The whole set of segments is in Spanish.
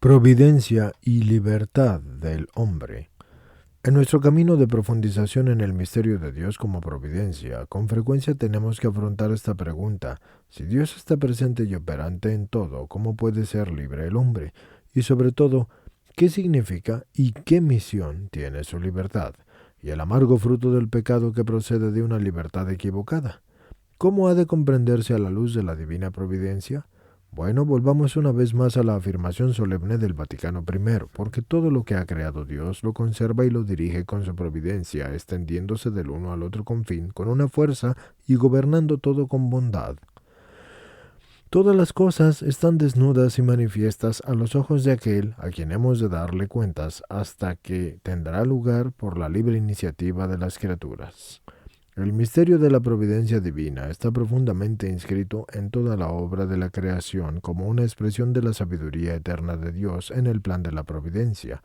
Providencia y libertad del hombre. En nuestro camino de profundización en el misterio de Dios como providencia, con frecuencia tenemos que afrontar esta pregunta: si Dios está presente y operante en todo, ¿cómo puede ser libre el hombre? Y sobre todo, ¿qué significa y qué misión tiene su libertad? Y el amargo fruto del pecado que procede de una libertad equivocada. ¿Cómo ha de comprenderse a la luz de la divina providencia? Bueno, volvamos una vez más a la afirmación solemne del Vaticano I, porque todo lo que ha creado Dios lo conserva y lo dirige con su providencia, extendiéndose del uno al otro confín, con una fuerza y gobernando todo con bondad. Todas las cosas están desnudas y manifiestas a los ojos de aquel a quien hemos de darle cuentas hasta que tendrá lugar por la libre iniciativa de las criaturas. El misterio de la providencia divina está profundamente inscrito en toda la obra de la creación como una expresión de la sabiduría eterna de Dios en el plan de la providencia.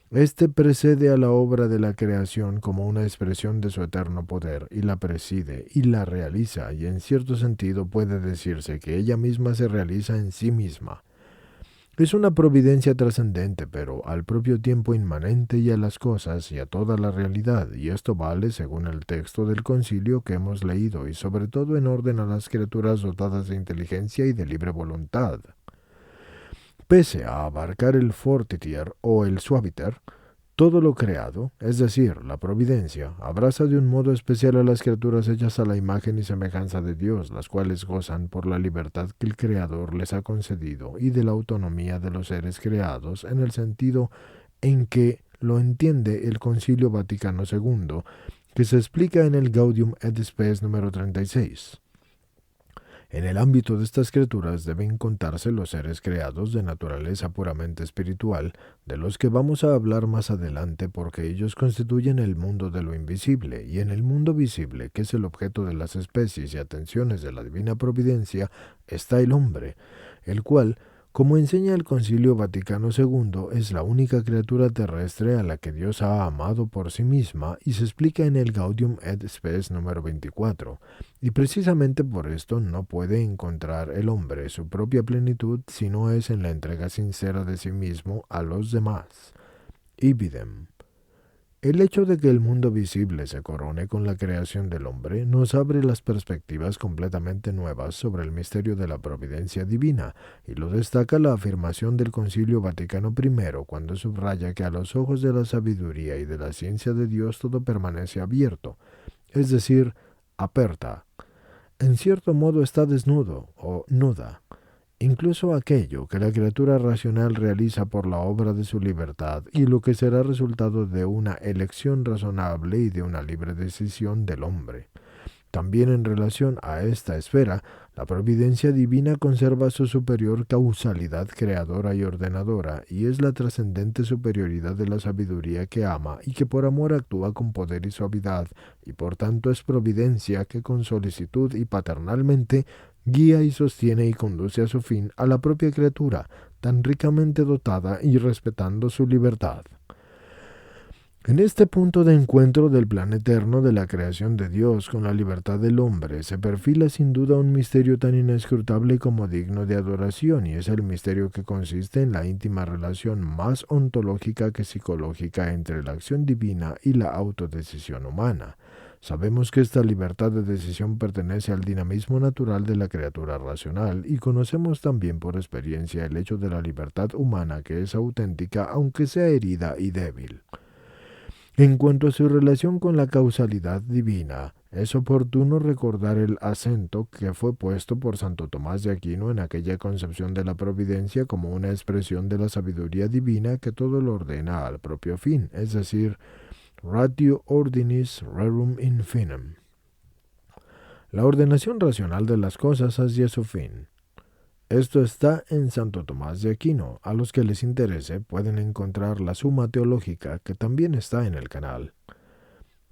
Este precede a la obra de la creación como una expresión de su eterno poder y la preside y la realiza, y en cierto sentido puede decirse que ella misma se realiza en sí misma. Es una providencia trascendente, pero al propio tiempo inmanente y a las cosas y a toda la realidad, y esto vale según el texto del concilio que hemos leído, y sobre todo en orden a las criaturas dotadas de inteligencia y de libre voluntad. Pese a abarcar el fortiter o el suaviter, todo lo creado, es decir, la providencia, abraza de un modo especial a las criaturas hechas a la imagen y semejanza de Dios, las cuales gozan por la libertad que el Creador les ha concedido y de la autonomía de los seres creados en el sentido en que lo entiende el Concilio Vaticano II, que se explica en el Gaudium et Spes número 36. En el ámbito de estas criaturas deben contarse los seres creados de naturaleza puramente espiritual, de los que vamos a hablar más adelante porque ellos constituyen el mundo de lo invisible, y en el mundo visible, que es el objeto de las especies y atenciones de la divina providencia, está el hombre, el cual, como enseña el Concilio Vaticano II, es la única criatura terrestre a la que Dios ha amado por sí misma y se explica en el Gaudium et Spes número 24. Y precisamente por esto no puede encontrar el hombre su propia plenitud si no es en la entrega sincera de sí mismo a los demás. Ibidem. El hecho de que el mundo visible se corone con la creación del hombre nos abre las perspectivas completamente nuevas sobre el misterio de la providencia divina, y lo destaca la afirmación del Concilio Vaticano I cuando subraya que a los ojos de la sabiduría y de la ciencia de Dios todo permanece abierto, es decir, aperta. En cierto modo está desnudo o nuda. Incluso aquello que la criatura racional realiza por la obra de su libertad y lo que será resultado de una elección razonable y de una libre decisión del hombre. También en relación a esta esfera, la providencia divina conserva su superior causalidad creadora y ordenadora, y es la trascendente superioridad de la sabiduría que ama y que por amor actúa con poder y suavidad, y por tanto es providencia que con solicitud y paternalmente guía y sostiene y conduce a su fin a la propia criatura, tan ricamente dotada y respetando su libertad. En este punto de encuentro del plan eterno de la creación de Dios con la libertad del hombre se perfila sin duda un misterio tan inescrutable como digno de adoración, y es el misterio que consiste en la íntima relación más ontológica que psicológica entre la acción divina y la autodecisión humana. Sabemos que esta libertad de decisión pertenece al dinamismo natural de la criatura racional, y conocemos también por experiencia el hecho de la libertad humana que es auténtica aunque sea herida y débil. En cuanto a su relación con la causalidad divina, es oportuno recordar el acento que fue puesto por Santo Tomás de Aquino en aquella concepción de la providencia como una expresión de la sabiduría divina que todo lo ordena al propio fin, es decir, ratio ordinis rerum infinem. La ordenación racional de las cosas hacia su fin. Esto está en Santo Tomás de Aquino. A los que les interese pueden encontrar la Suma Teológica, que también está en el canal.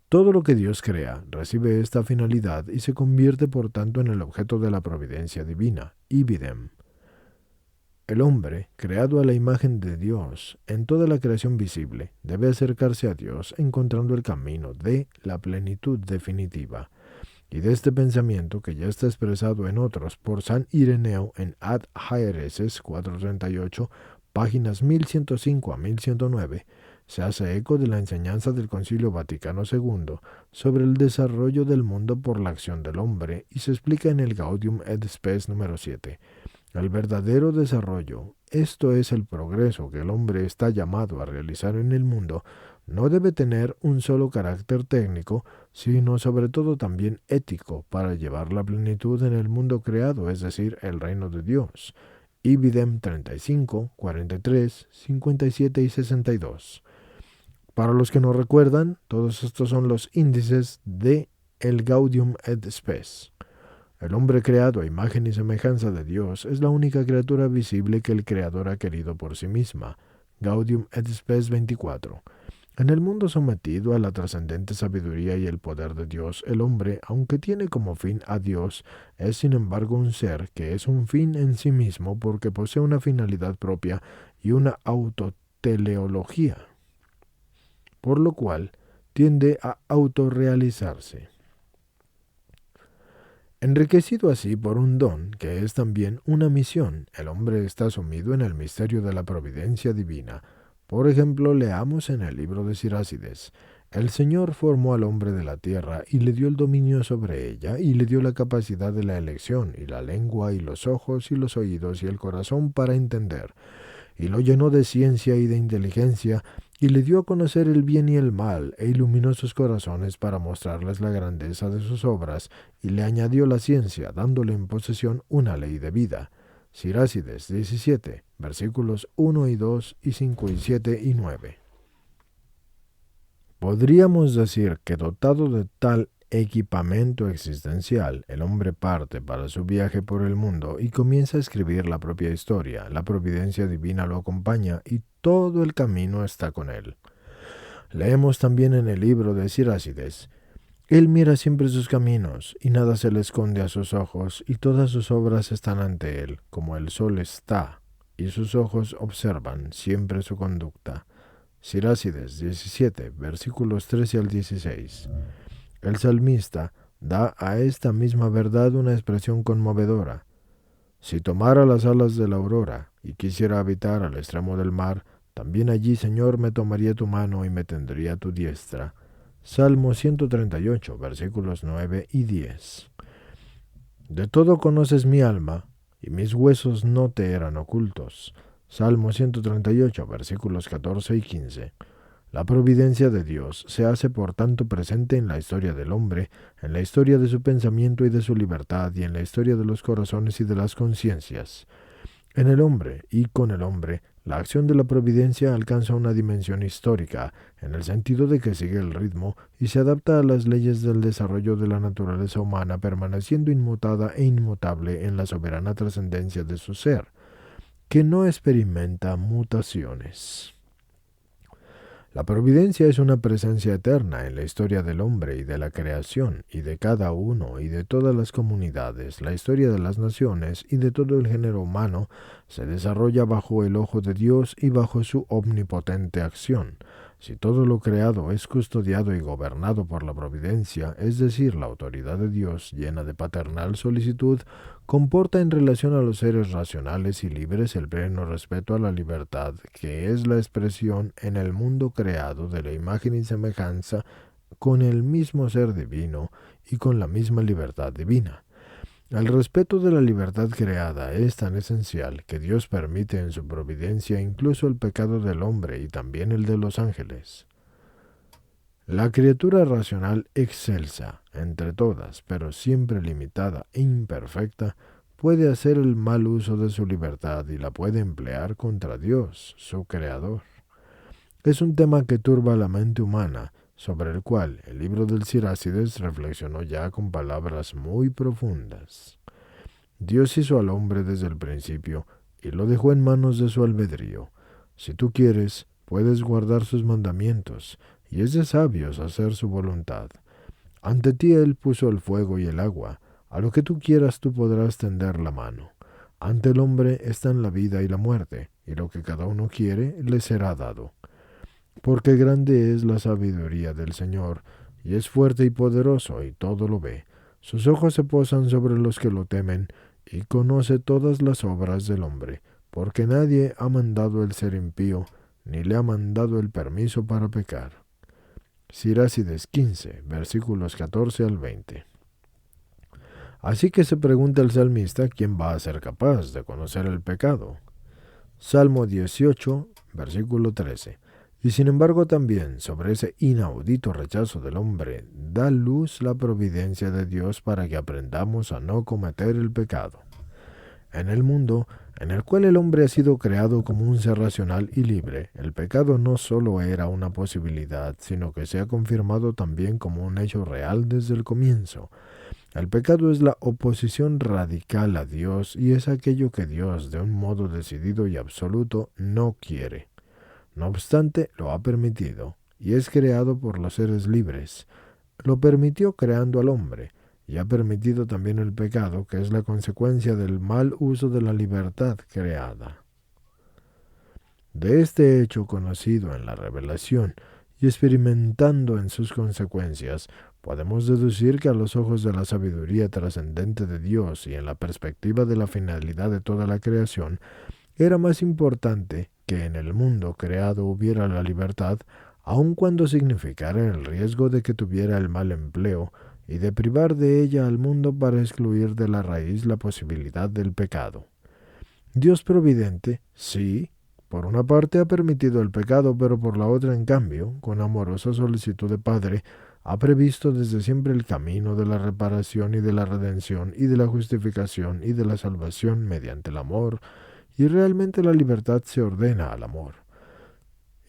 Todo lo que Dios crea recibe esta finalidad y se convierte por tanto en el objeto de la providencia divina, ibidem. El hombre, creado a la imagen de Dios en toda la creación visible, debe acercarse a Dios encontrando el camino de la plenitud definitiva. Y de este pensamiento, que ya está expresado en otros por San Ireneo en Ad Haereses 438, páginas 1105 a 1109, se hace eco de la enseñanza del Concilio Vaticano II sobre el desarrollo del mundo por la acción del hombre y se explica en el Gaudium et Spes número 7. El verdadero desarrollo, esto es el progreso que el hombre está llamado a realizar en el mundo, no debe tener un solo carácter técnico, sino sobre todo también ético, para llevar la plenitud en el mundo creado, es decir, el reino de Dios. Ibidem 35, 43, 57 y 62. Para los que no recuerdan, todos estos son los índices de el Gaudium et Spes. El hombre creado a imagen y semejanza de Dios es la única criatura visible que el Creador ha querido por sí misma. Gaudium et Spes 24. En el mundo sometido a la trascendente sabiduría y el poder de Dios, el hombre, aunque tiene como fin a Dios, es sin embargo un ser que es un fin en sí mismo porque posee una finalidad propia y una autoteleología, por lo cual tiende a autorrealizarse. Enriquecido así por un don que es también una misión, el hombre está sumido en el misterio de la providencia divina. Por ejemplo, leamos en el libro de Sirácides: el Señor formó al hombre de la tierra y le dio el dominio sobre ella y le dio la capacidad de la elección y la lengua y los ojos y los oídos y el corazón para entender, y lo llenó de ciencia y de inteligencia, y le dio a conocer el bien y el mal, e iluminó sus corazones para mostrarles la grandeza de sus obras, y le añadió la ciencia, dándole en posesión una ley de vida. Sirácides 17, versículos 1 y 2 y 5 y 7 y 9. Podríamos decir que dotado de tal equipamiento existencial, el hombre parte para su viaje por el mundo y comienza a escribir la propia historia. La providencia divina lo acompaña y todo el camino está con él. Leemos también en el libro de Sirácides: él mira siempre sus caminos, y nada se le esconde a sus ojos, y todas sus obras están ante él, como el sol está, y sus ojos observan siempre su conducta. Sirácides 17, versículos 13 al 16. El salmista da a esta misma verdad una expresión conmovedora: si tomara las alas de la aurora y quisiera habitar al extremo del mar, también allí, Señor, me tomaría tu mano y me tendría tu diestra. Salmo 138, versículos 9 y 10. De todo conoces mi alma, y mis huesos no te eran ocultos. Salmo 138, versículos 14 y 15. La providencia de Dios se hace por tanto presente en la historia del hombre, en la historia de su pensamiento y de su libertad, y en la historia de los corazones y de las conciencias. En el hombre y con el hombre, la acción de la providencia alcanza una dimensión histórica, en el sentido de que sigue el ritmo y se adapta a las leyes del desarrollo de la naturaleza humana, permaneciendo inmutada e inmutable en la soberana trascendencia de su ser, que no experimenta mutaciones. La providencia es una presencia eterna en la historia del hombre y de la creación, y de cada uno y de todas las comunidades. La historia de las naciones y de todo el género humano se desarrolla bajo el ojo de Dios y bajo su omnipotente acción. Si todo lo creado es custodiado y gobernado por la providencia, es decir, la autoridad de Dios llena de paternal solicitud, comporta en relación a los seres racionales y libres el pleno respeto a la libertad, que es la expresión en el mundo creado de la imagen y semejanza con el mismo ser divino y con la misma libertad divina. El respeto de la libertad creada es tan esencial que Dios permite en su providencia incluso el pecado del hombre y también el de los ángeles. La criatura racional excelsa entre todas, pero siempre limitada e imperfecta, puede hacer el mal uso de su libertad y la puede emplear contra Dios, su Creador. Es un tema que turba la mente humana, sobre el cual el libro del Sirácides reflexionó ya con palabras muy profundas. Dios hizo al hombre desde el principio y lo dejó en manos de su albedrío. Si tú quieres, puedes guardar sus mandamientos, y es de sabios hacer su voluntad. Ante ti él puso el fuego y el agua, a lo que tú quieras tú podrás tender la mano. Ante el hombre están la vida y la muerte, y lo que cada uno quiere le será dado. Porque grande es la sabiduría del Señor, y es fuerte y poderoso, y todo lo ve. Sus ojos se posan sobre los que lo temen, y conoce todas las obras del hombre. porque nadie ha mandado el ser impío, ni le ha mandado el permiso para pecar. Sirácides 15, versículos 14 al 20. Así que se pregunta el salmista quién va a ser capaz de conocer el pecado. Salmo 18, versículo 13. Y sin embargo también sobre ese inaudito rechazo del hombre da luz la providencia de Dios para que aprendamos a no cometer el pecado. En el mundo en el cual el hombre ha sido creado como un ser racional y libre, el pecado no solo era una posibilidad, sino que se ha confirmado también como un hecho real desde el comienzo. El pecado es la oposición radical a Dios y es aquello que Dios, de un modo decidido y absoluto, no quiere. No obstante, lo ha permitido, y es creado por los seres libres. Lo permitió creando al hombre, y ha permitido también el pecado, que es la consecuencia del mal uso de la libertad creada. De este hecho conocido en la revelación y experimentando en sus consecuencias, podemos deducir que a los ojos de la sabiduría trascendente de Dios y en la perspectiva de la finalidad de toda la creación, era más importante que en el mundo creado hubiera la libertad, aun cuando significara el riesgo de que tuviera el mal empleo y de privar de ella al mundo para excluir de la raíz la posibilidad del pecado. Dios providente, sí, por una parte ha permitido el pecado, pero por la otra, en cambio, con amorosa solicitud de Padre, ha previsto desde siempre el camino de la reparación y de la redención y de la justificación y de la salvación mediante el amor, y realmente la libertad se ordena al amor.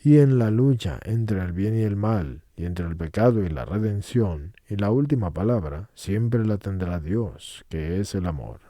Y en la lucha entre el bien y el mal, y entre el pecado y la redención, y la última palabra, siempre la tendrá Dios, que es el amor.